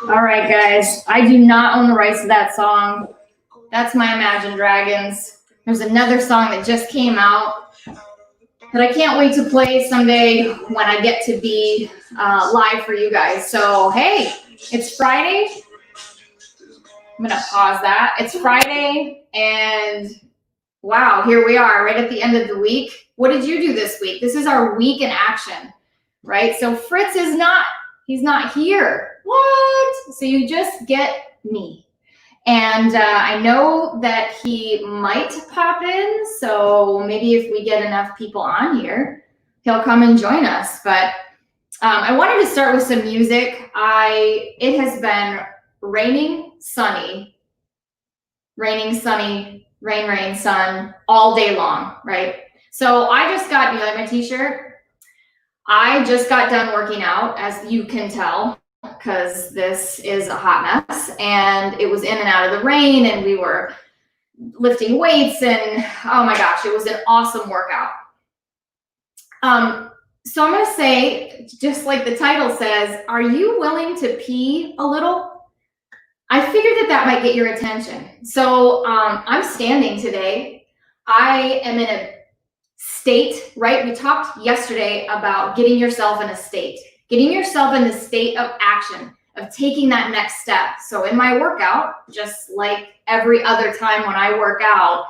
All right, guys, I do not own the rights to that song. That's my Imagine Dragons. There's another song that just came out that I can't wait to play someday when I get to be live for you guys. So, hey, it's Friday. I'm going to pause that. It's Friday, and wow, here we are right at the end of the week. What did you do this week? This is our week in action, right? So Fritz is not, he's not here. What? So you just get me. And I know that he might pop in, so maybe if we get enough people on here, he'll come and join us. But I wanted to start with some music. It has been raining, sunny, rain, sun, all day long, right? So I just got, you like my t-shirt? I just got done working out, as you can tell, because this is a hot mess, and it was in and out of the rain, and we were lifting weights, and oh my gosh, it was an awesome workout. So I'm going to say, just like the title says, are you willing to pee a little? I figured that might get your attention. So I'm standing today. I am in a state, right? We talked yesterday about getting yourself in a state, getting yourself in the state of action, of taking that next step. So in my workout, just like every other time when I work out,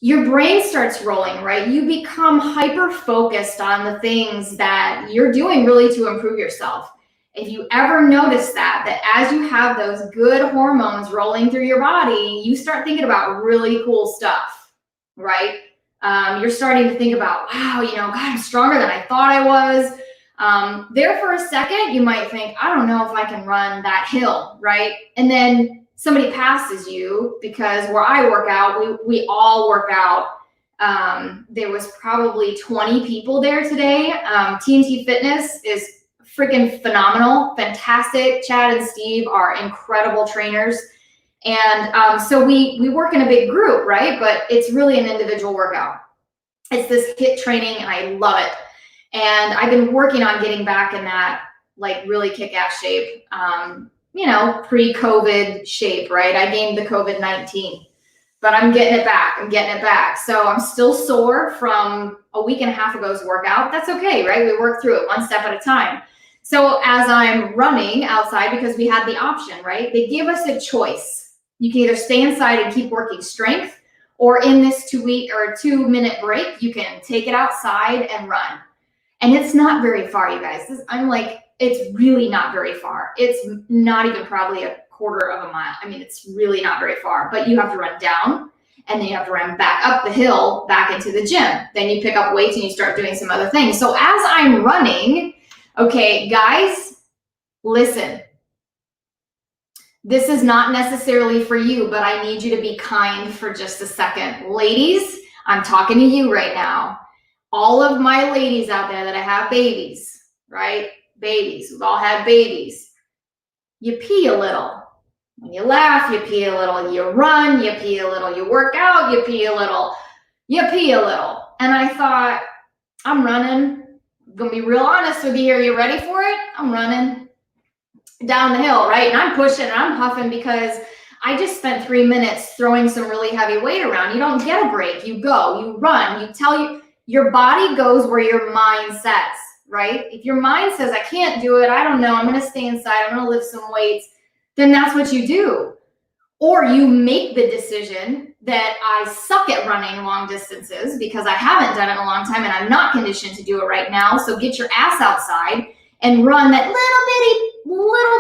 your brain starts rolling, right? You become hyper-focused on the things that you're doing really to improve yourself. If you ever notice that as you have those good hormones rolling through your body, you start thinking about really cool stuff, right? You're starting to think about, wow, God, I'm stronger than I thought I was. There for a second, you might think, I don't know if I can run that hill, right? And then somebody passes you, because where I work out, we all work out. There was probably 20 people there today. TNT Fitness is freaking phenomenal, fantastic. Chad and Steve are incredible trainers. And so we work in a big group, right? But it's really an individual workout. It's this HIIT training, and I love it. And I've been working on getting back in that like really kick-ass shape, pre-COVID shape, right? I gained the COVID-19, but I'm getting it back. So I'm still sore from a week and a half ago's workout. That's okay, right? We work through it one step at a time. So as I'm running outside, because we had the option, right? They give us a choice. You can either stay inside and keep working strength, or in this 2-minute break, you can take it outside and run. And it's not very far, you guys. It's really not very far. It's not even probably a quarter of a mile. I mean, it's really not very far, but you have to run down, and then you have to run back up the hill, back into the gym. Then you pick up weights and you start doing some other things. So as I'm running, okay, guys, listen. This is not necessarily for you, but I need you to be kind for just a second. Ladies, I'm talking to you right now. All of my ladies out there that have babies, right? Babies, we've all had babies. You pee a little. When you laugh, you pee a little. You run, you pee a little. You work out, you pee a little. You pee a little. And I thought, I'm running. I'm going to be real honest with you here. You ready for it? I'm running down the hill, right? And I'm pushing and I'm huffing because I just spent 3 minutes throwing some really heavy weight around. You don't get a break. You go, you run, your body goes where your mind says, right? If your mind says, I can't do it, I don't know, I'm going to stay inside, I'm going to lift some weights, then that's what you do. Or you make the decision that I suck at running long distances because I haven't done it in a long time and I'm not conditioned to do it right now. So get your ass outside and run that little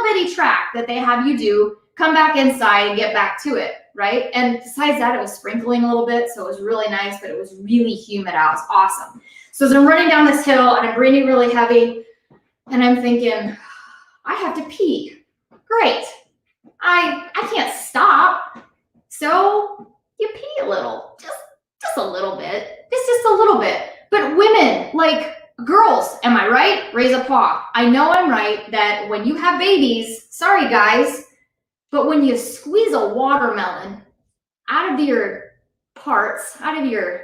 bitty track that they have you do, come back inside and get back to it, right? And besides that, it was sprinkling a little bit, so it was really nice, but it was really humid out. It was awesome. So as I'm running down this hill and I'm breathing really heavy, and I'm thinking, I have to pee. Great. I can't stop. So you pee a little, just a little bit. It's just a little bit. But women, like girls, am I right? Raise a paw. I know I'm right that when you have babies, sorry guys, but when you squeeze a watermelon out of your parts, out of your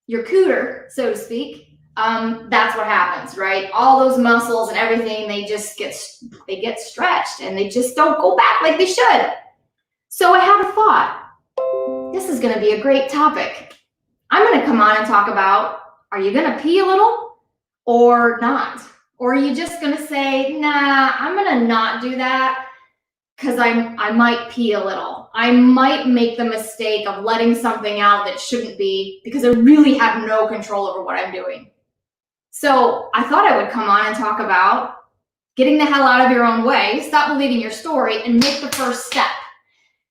cooter, so to speak, that's what happens, right? All those muscles and everything, they get stretched and they just don't go back like they should. So I had a thought. This is going to be a great topic. I'm going to come on and talk about, are you going to pee a little or not? Or are you just going to say, nah, I'm going to not do that because I might pee a little. I might make the mistake of letting something out that shouldn't be because I really have no control over what I'm doing. So I thought I would come on and talk about getting the hell out of your own way, stop believing your story, and make the first step.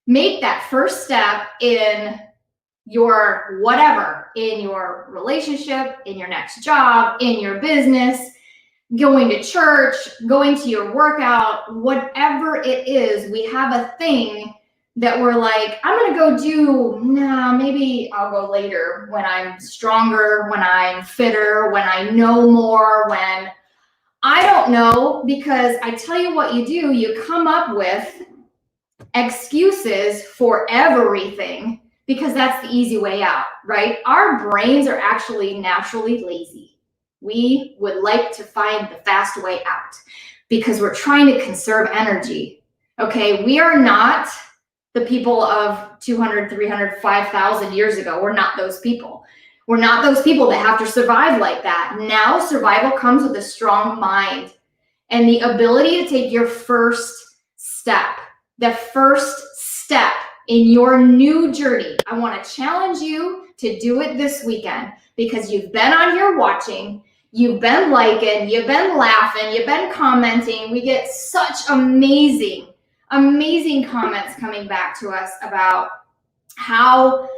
Make that first step in your whatever, in your relationship, in your next job, in your business, going to church, going to your workout, whatever it is, we have a thing that we're like, I'm going to go do, maybe I'll go later when I'm stronger, when I'm fitter, when I know more, when I don't know, because I tell you what you do, you come up with excuses for everything because that's the easy way out, right? Our brains are actually naturally lazy. We would like to find the fast way out because we're trying to conserve energy. Okay, we are not the people of 200, 300, 5,000 years ago. We're not those people. We're not those people that have to survive like that. Now survival comes with a strong mind and the ability to take your first step. The first step in your new journey. I want to challenge you to do it this weekend because you've been on here watching, you've been liking, you've been laughing, you've been commenting. We get such amazing comments coming back to us about how,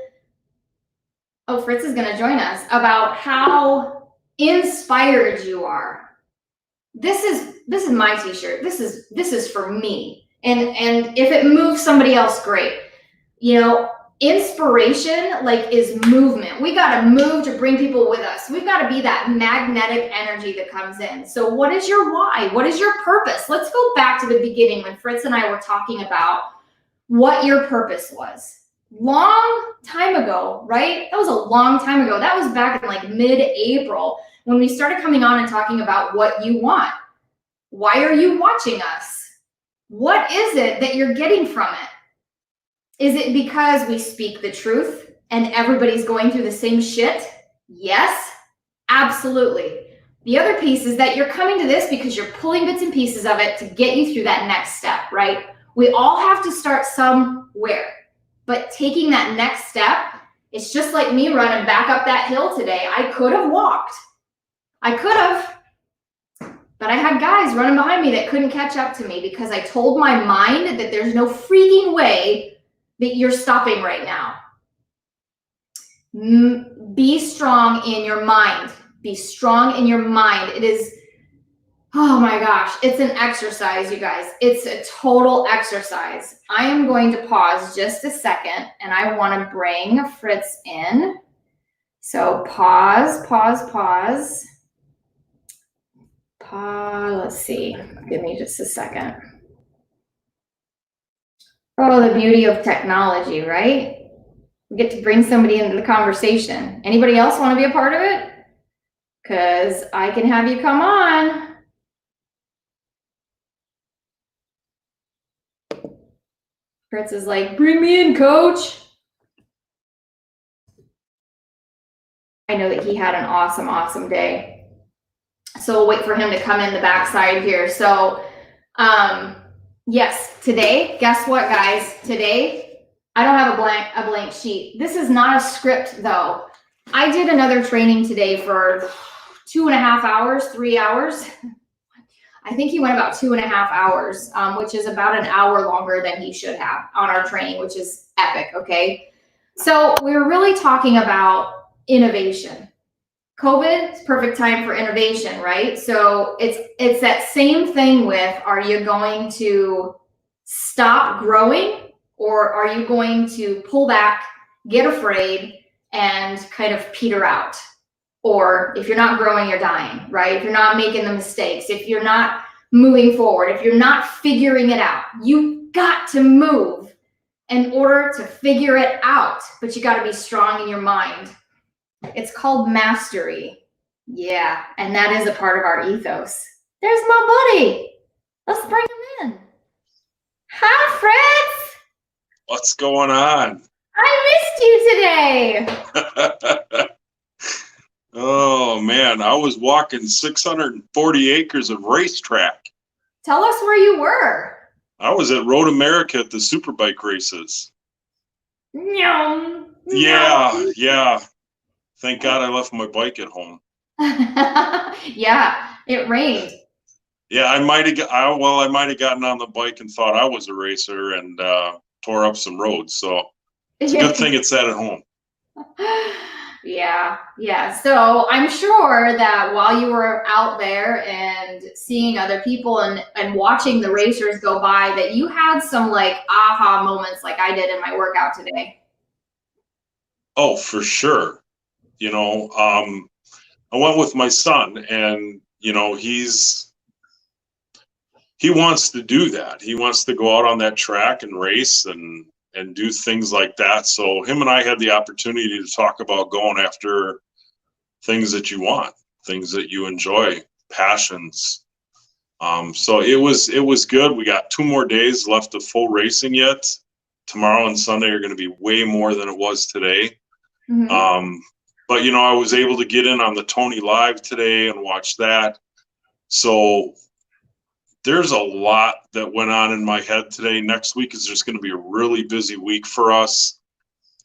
Fritz is going to join us, about how inspired you are. This is my t-shirt. This is for me. And if it moves somebody else, great. You know, inspiration is movement. We got to move to bring people with us. We've got to be that magnetic energy that comes in. So what is your why? What is your purpose? Let's go back to the beginning when Fritz and I were talking about what your purpose was. Long time ago, right? That was a long time ago. That was back in mid-April when we started coming on and talking about what you want. Why are you watching us? What is it that you're getting from it? Is it because we speak the truth and everybody's going through the same shit? Yes, absolutely. The other piece is that you're coming to this because you're pulling bits and pieces of it to get you through that next step, right? We all have to start somewhere, but taking that next step, it's just like me running back up that hill today. I could have walked. But I had guys running behind me that couldn't catch up to me because I told my mind that there's no freaking way that you're stopping right now. Be strong in your mind. Be strong in your mind. It is, oh my gosh, it's an exercise, you guys. It's a total exercise. I am going to pause just a second and I want to bring Fritz in. So pause. Let's see. Give me just a second. Oh, the beauty of technology, right? We get to bring somebody into the conversation. Anybody else want to be a part of it? Because I can have you come on. Fritz is like, bring me in, coach. I know that he had an awesome day. So we'll wait for him to come in the backside here. So, yes, today, guess what, guys? Today, I don't have a blank sheet. This is not a script, though. I did another training today for 2.5 hours, 3 hours. I think he went about 2.5 hours, which is about an hour longer than he should have on our training, which is epic, okay? So we were really talking about innovation. COVID is perfect time for innovation, right? So it's that same thing with, are you going to stop growing, or are you going to pull back, get afraid, and kind of peter out? Or if you're not growing, you're dying, right? If you're not making the mistakes, if you're not moving forward, if you're not figuring it out, you've got to move in order to figure it out. But you got to be strong in your mind. It's called mastery. Yeah, and that is a part of our ethos. There's my buddy. Let's bring him in. Hi, Fritz. What's going on? I missed you today. Oh, man, I was walking 640 acres of racetrack. Tell us where you were. I was at Road America at the Superbike races. No. Yeah. Thank God I left my bike at home. Yeah, it rained. Yeah, I might have gotten on the bike and thought I was a racer and tore up some roads. So it's a good thing it's at home. Yeah. So I'm sure that while you were out there and seeing other people and watching the racers go by, that you had some like aha moments like I did in my workout today. Oh, for sure. I went with my son, and he wants to do that. He wants to go out on that track and race and do things like that. So him and I had the opportunity to talk about going after things that you want, things that you enjoy, passions. So it was good. We got 2 more days left of full racing yet. Tomorrow and Sunday are going to be way more than it was today. Mm-hmm. But I was able to get in on the Tony Live today and watch that. So there's a lot that went on in my head today. Next week is just going to be a really busy week for us.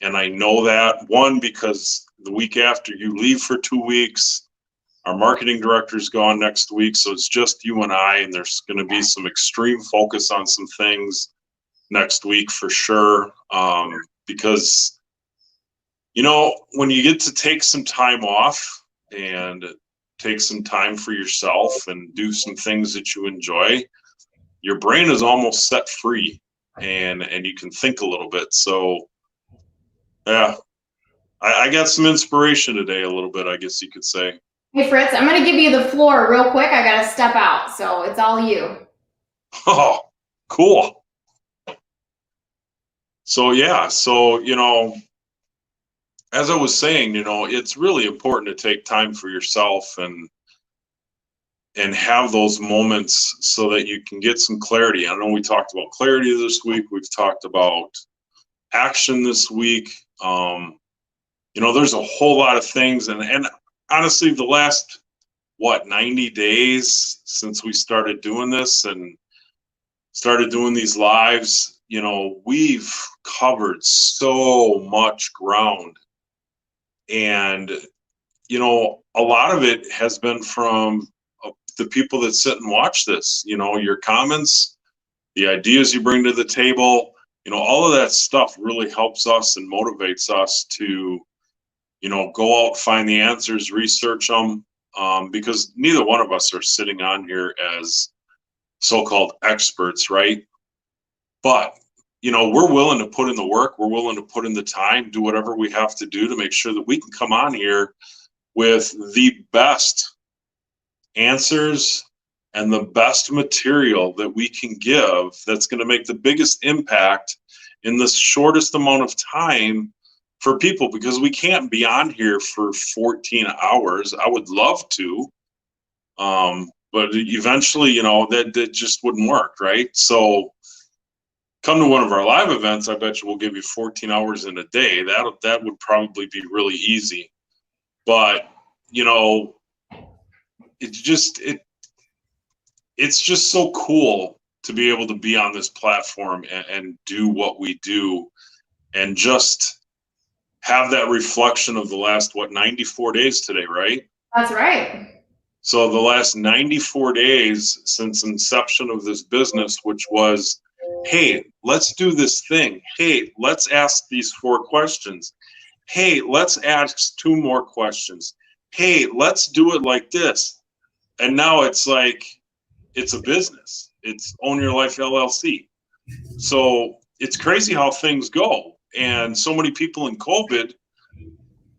And I know that, one, because the week after you leave for 2 weeks, our marketing director's gone next week. So it's just you and I, and there's going to be some extreme focus on some things next week for sure. Because, when you get to take some time off and take some time for yourself and do some things that you enjoy, your brain is almost set free and you can think a little bit. So yeah, I got some inspiration today a little bit, I guess you could say. Hey Fritz, I'm going to give you the floor real quick. I got to step out, so it's all you. Oh, cool. So yeah, as I was saying, it's really important to take time for yourself and have those moments so that you can get some clarity. I know we talked about clarity this week. We've talked about action this week. There's a whole lot of things. And honestly, the last, 90 days since we started doing this and started doing these lives, we've covered so much ground. And, a lot of it has been from the people that sit and watch this, your comments, the ideas you bring to the table, all of that stuff really helps us and motivates us to, go out, find the answers, research them, because neither one of us are sitting on here as so-called experts, right? But, we're willing to put in the work, we're willing to put in the time, do whatever we have to do to make sure that we can come on here with the best answers and the best material that we can give that's going to make the biggest impact in the shortest amount of time for people, because we can't be on here for 14 hours. I would love to, but eventually, that just wouldn't work, right? So come to one of our live events. I bet you we'll give you 14 hours in a day. That would probably be really easy. But, it's just so cool to be able to be on this platform and do what we do and just have that reflection of the last, 94 days today, right? That's right. So the last 94 days since inception of this business, which was, hey, let's do this thing. Hey, let's ask these 4 questions. Hey, let's ask 2 more questions. hey, let's do it like this. And now it's like, it's a business. It's Own Your Life LLC. So it's crazy how things go. And so many people in COVID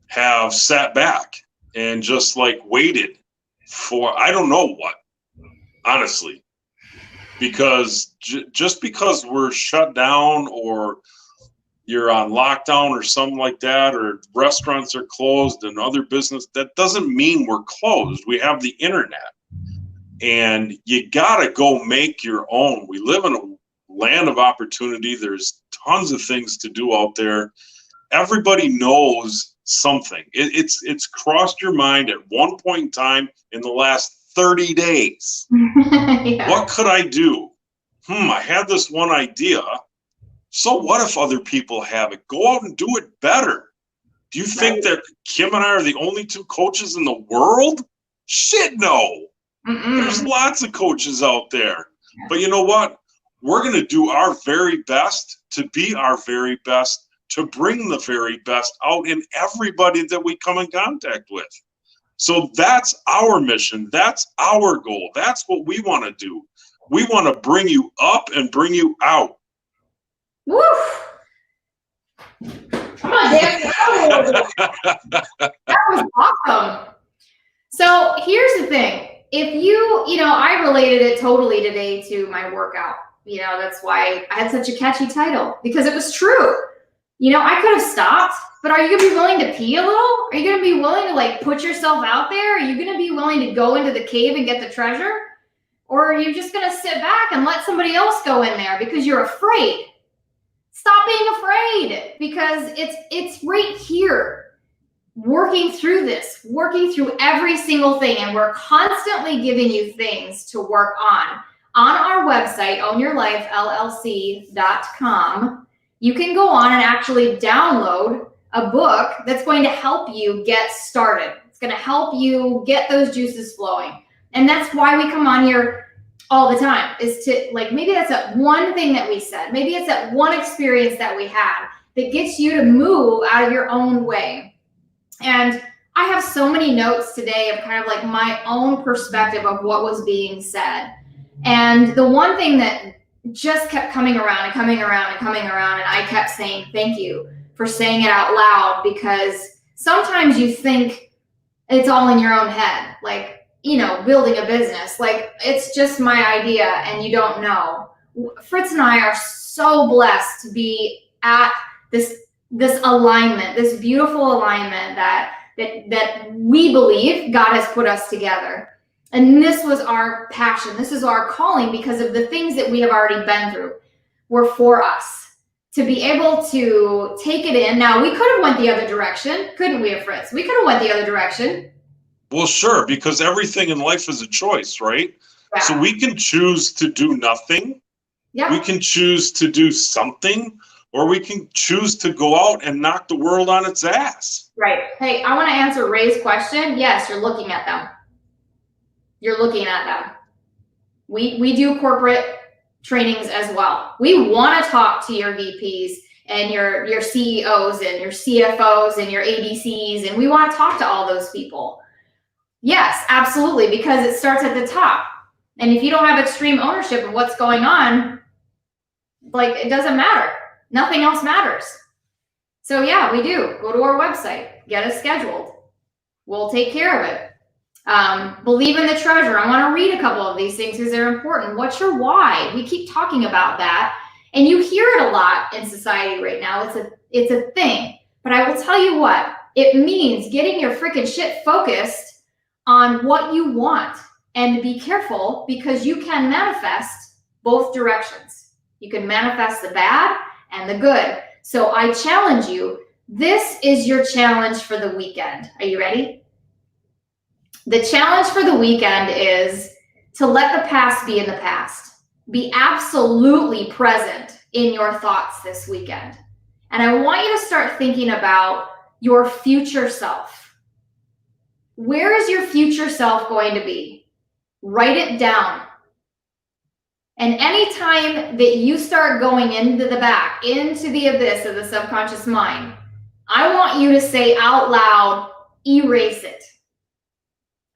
have sat back and just like waited for, I don't know what, honestly, because just because we're shut down or you're on lockdown or something like that, or restaurants are closed and other business, that doesn't mean we're closed. We have the internet, and you gotta go make your own. We live in a land of opportunity. There's tons of things to do out there. Everybody knows something. It's crossed your mind at one point in time in the last 30 days. Yeah. What could I do? I had this one idea. So what if other people have it? Go out and do it better. Do you think that Kim and I are the only two coaches in the world? Shit, no. There's lots of coaches out there. But you know what? We're going to do our very best to be our very best, to bring the very best out in everybody that we come in contact with. So that's our mission. That's our goal. That's what we want to do. We want to bring you up and bring you out. Woo! Come on, Dan. That was awesome. So here's the thing. If I related it totally today to my workout. That's why I had such a catchy title, because it was true. I could have stopped, but are you going to be willing to pee a little? Are you going to be willing to like put yourself out there? Are you going to be willing to go into the cave and get the treasure? Or are you just going to sit back and let somebody else go in there because you're afraid? Stop being afraid, because it's right here, working through this, working through every single thing. And we're constantly giving you things to work on our website, ownyourlifellc.com. You can go on and actually download a book that's going to help you get started. It's going to help you get those juices flowing. And that's why we come on here all the time, is to maybe that's that one thing that we said. Maybe it's that one experience that we had that gets you to move out of your own way. And I have so many notes today of kind of like my own perspective of what was being said. And the one thing that just kept coming around and coming around and coming around, and I kept saying, thank you for saying it out loud, because sometimes you think it's all in your own head, building a business, it's just my idea and you don't know. Fritz and I are so blessed to be at this alignment, this beautiful alignment that we believe God has put us together. And this was our passion. This is our calling, because of the things that we have already been through were for us to be able to take it in. Now, we could have went the other direction, couldn't we, Fritz? We could have went the other direction. Well, sure, because everything in life is a choice, right? Yeah. So we can choose to do nothing. Yeah. We can choose to do something, or we can choose to go out and knock the world on its ass. Right. Hey, I want to answer Ray's question. Yes, you're looking at them. You're looking at them. We do corporate trainings as well. We want to talk to your VPs and your CEOs and your CFOs and your ADCs, and we want to talk to all those people. Yes, absolutely, because it starts at the top. And if you don't have extreme ownership of what's going on, it doesn't matter. Nothing else matters. So yeah, we do. Go to our website, get us scheduled. We'll take care of it. Believe in the treasure. I want to read a couple of these things because they're important. What's your why? We keep talking about that, and you hear it a lot in society right now. It's a thing. But I will tell you what, it means getting your freaking shit focused on what you want, and be careful, because you can manifest both directions. You can manifest the bad and the good. So I challenge you. This is your challenge for the weekend. Are you ready? The challenge for the weekend is to let the past be in the past. Be absolutely present in your thoughts this weekend. And I want you to start thinking about your future self. Where is your future self going to be? Write it down. And anytime that you start going into the back, into the abyss of the subconscious mind, I want you to say out loud, erase it.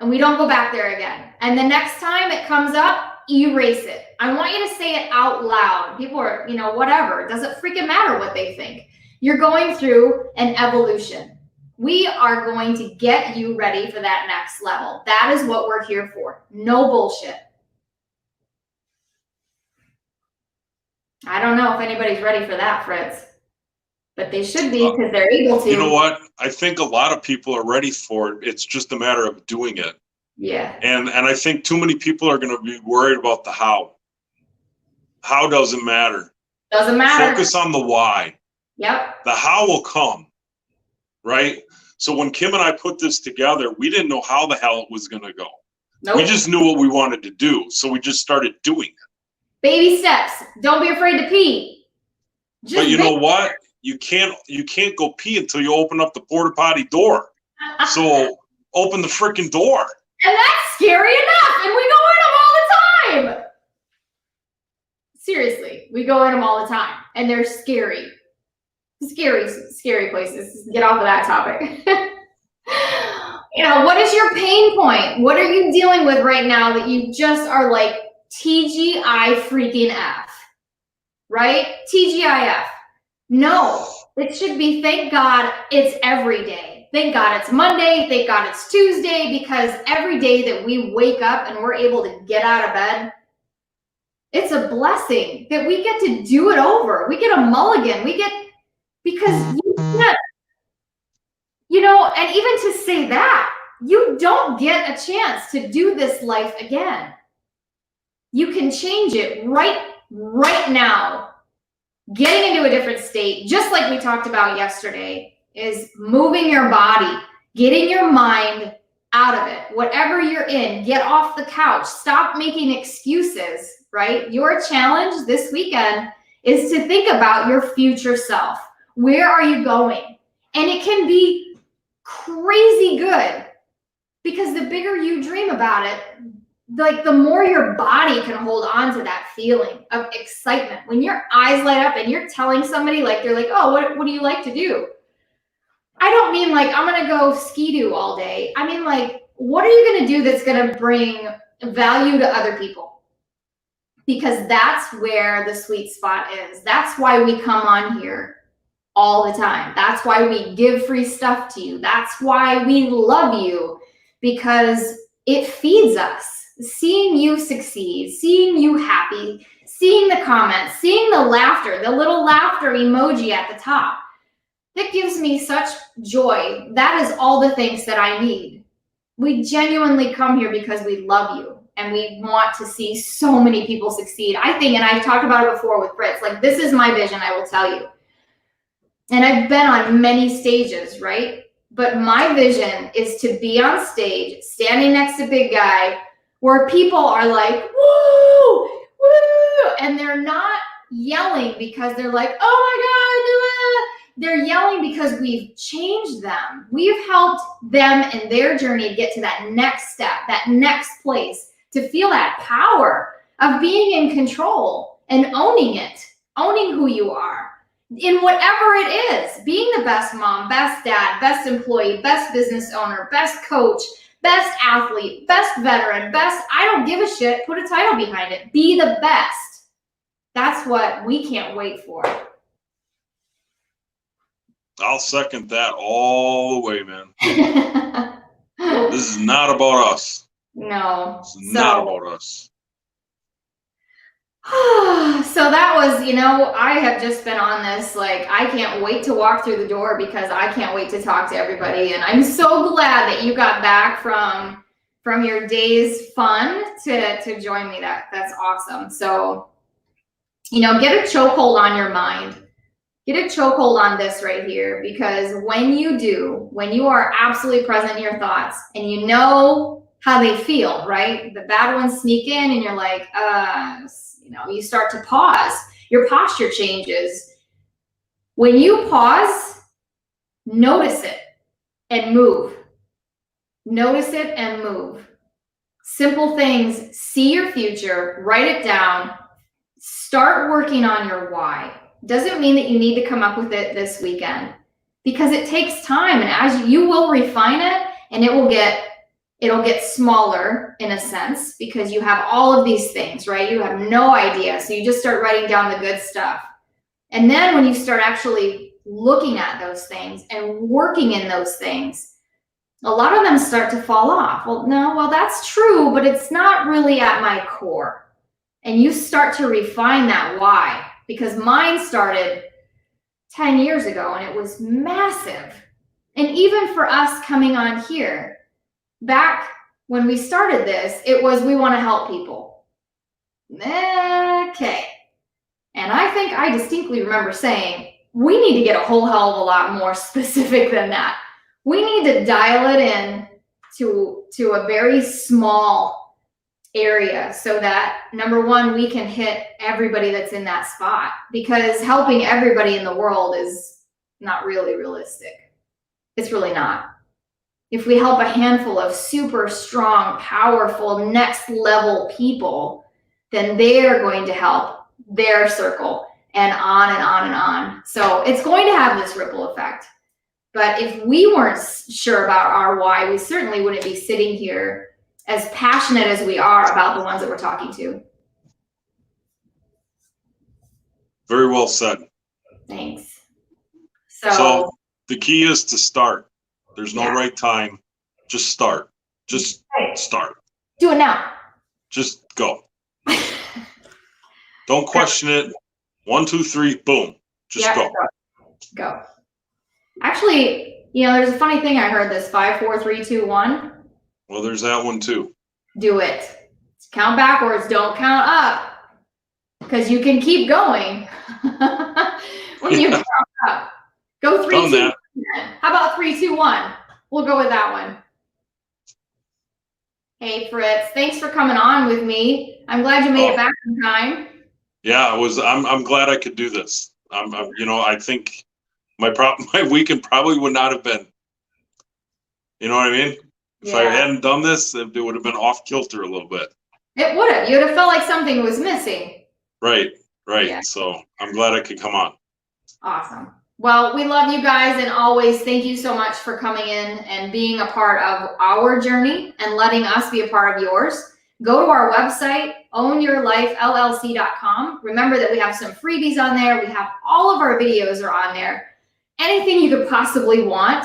and we don't go back there again. And the next time it comes up, erase it. I want you to say it out loud. People are, whatever. It doesn't freaking matter what they think. You're going through an evolution. We are going to get you ready for that next level. That is what we're here for. No bullshit. I don't know if anybody's ready for that, Fritz, but they should be because they're able to. You know what? I think a lot of people are ready for it. It's just a matter of doing it. Yeah. And I think too many people are going to be worried about the how. How doesn't matter. Doesn't matter. Focus on the why. Yep. The how will come, right? So when Kim and I put this together, we didn't know how the hell it was going to go. Nope. We just knew what we wanted to do. So we just started doing it. Baby steps. Don't be afraid to pee. But you know what? You can't go pee until you open up the porta potty door. So open the freaking door. And that's scary enough. And we go in them all the time. Seriously, we go in them all the time. And they're scary. Scary places. Get off of that topic. What is your pain point? What are you dealing with right now that you just are like TGI freaking F? Right? TGIF. No, it should be thank God it's every day. Thank God it's Monday. Thank God it's Tuesday, because every day that we wake up and we're able to get out of bed, it's a blessing that we get to do it over. We get a mulligan. Because you can't, and even to say that, you don't get a chance to do this life again. You can change it right now. Getting into a different state, just like we talked about yesterday, is moving your body, getting your mind out of it. Whatever you're in, get off the couch. Stop making excuses, right? Your challenge this weekend is to think about your future self. Where are you going? And it can be crazy good, because the bigger you dream about it, like the more your body can hold on to that feeling of excitement. When your eyes light up and you're telling somebody, like, they're like, oh, what do you like to do? I don't mean like, I'm going to go ski-doo all day. I mean, like, what are you going to do that's going to bring value to other people? Because that's where the sweet spot is. That's why we come on here all the time. That's why we give free stuff to you. That's why we love you, because it feeds us. Seeing you succeed, seeing you happy, seeing the comments, seeing the laughter, the little laughter emoji at the top. That gives me such joy. That is all the things that I need. We genuinely come here because we love you and we want to see so many people succeed. I think, and I've talked about it before with Fritz, like, this is my vision, I will tell you. And I've been on many stages, right? But my vision is to be on stage, standing next to Big Guy, where people are like, woo, woo, and they're not yelling because they're like, oh my God, they're yelling because we've changed them. We've helped them in their journey to get to that next step, that next place, to feel that power of being in control and owning it, owning who you are in whatever it is, being the best mom, best dad, best employee, best business owner, best coach, best athlete, best veteran, best, I don't give a shit, put a title behind it. Be the best. That's what we can't wait for. I'll second that all the way, man. This is not about us. No. This is not about us. So that was, I have just been on this, like, I can't wait to walk through the door because I can't wait to talk to everybody. And I'm so glad that you got back from your day's fun to join me. That's awesome. So, get a chokehold on your mind. Get a chokehold on this right here, because when you are absolutely present in your thoughts and you know how they feel, right? The bad ones sneak in and you're like, you start to pause. Your posture changes. When you pause, notice it and move. Notice it and move. Simple things. See your future. Write it down. Start working on your why. Doesn't mean that you need to come up with it this weekend, because it takes time. And as you will refine it, and it will get it'll get smaller in a sense because you have all of these things, right? You have no idea. So you just start writing down the good stuff. And then when you start actually looking at those things and working in those things, a lot of them start to fall off. Well, that's true, but it's not really at my core. And you start to refine that why, because mine started 10 years ago and it was massive. And even for us coming on here, back when we started this, it was we want to help people. Okay. And I think I distinctly remember saying, we need to get a whole hell of a lot more specific than that. We need to dial it in to a very small area so that, number one, we can hit everybody that's in that spot, because helping everybody in the world is not really realistic. It's really not. If we help a handful of super strong, powerful, next level people, then they're going to help their circle, and on and on and on. So it's going to have this ripple effect. But if we weren't sure about our why, we certainly wouldn't be sitting here as passionate as we are about the ones that we're talking to. Very well said. Thanks. So the key is to start. There's no Yeah. right time. Just start. Just start. Do it now. Just go. Don't question it. 1, 2, 3, boom. Just go. Go. Actually, there's a funny thing I heard this 5, 4, 3, 2, 1. Well, there's that one too. Do it. Count backwards. Don't count up, because you can keep going when you count up. Go 3, 2, 1. How about 3, 2, 1? We'll go with that one. Hey, Fritz, thanks for coming on with me. I'm glad you made it back in time. Yeah, I'm glad I could do this. I think my weekend probably would not have been. You know what I mean? If I hadn't done this, it would have been off kilter a little bit. It would have. You would have felt like something was missing. Right. Yeah. So I'm glad I could come on. Awesome. Well, we love you guys, and always thank you so much for coming in and being a part of our journey and letting us be a part of yours. Go to our website, ownyourlifellc.com. Remember that we have some freebies on there. We have all of our videos are on there. Anything you could possibly want,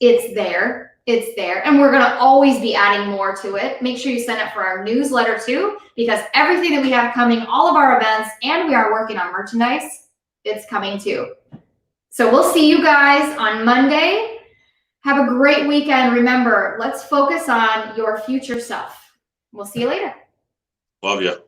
it's there. It's there. And we're going to always be adding more to it. Make sure you sign up for our newsletter too, because everything that we have coming, all of our events, and we are working on merchandise, it's coming too. So we'll see you guys on Monday. Have a great weekend. Remember, let's focus on your future self. We'll see you later. Love you.